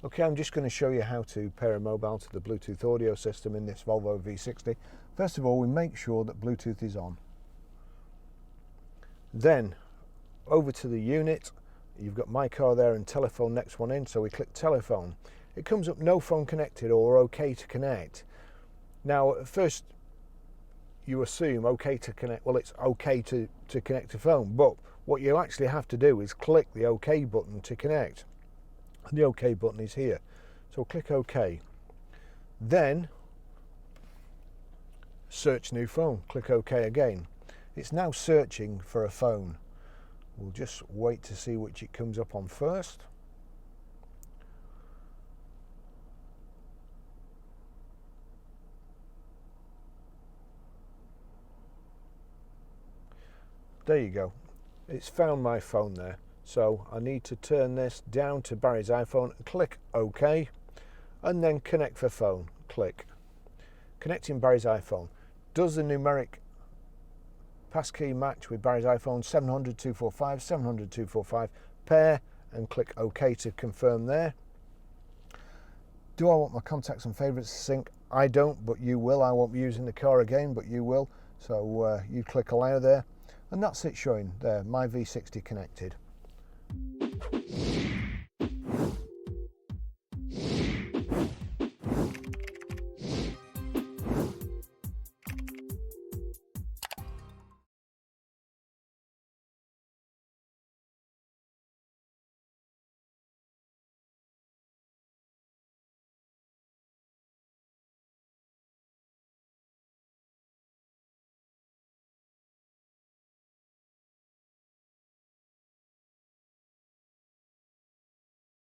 Okay, I'm just going to show you how to pair a mobile to the Bluetooth audio system in this Volvo V60. First of all, we make sure that Bluetooth is on. Then, over to the unit, you've got my car there and telephone next one in, so we click telephone. It comes up no phone connected or okay to connect. Now, at first, you assume okay to connect, well, it's okay to connect to phone, but what you actually have to do is click the OK button to connect. And the OK button is here. So click OK. Then search new phone. Click OK again. It's now searching for a phone. We'll just wait to see which it comes up on first. There you go. It's found my phone there. So I need to turn this down to Barry's iPhone and click OK, and then connect for phone. Click. Connecting Barry's iPhone. Does the numeric passkey match with Barry's iPhone? 700 245, 700 245. Pair and click OK to confirm there. Do I want my contacts and favourites to sync? I don't, but you will. I won't be using the car again, but you will. So you click allow there. And that's it showing there, my V60 connected.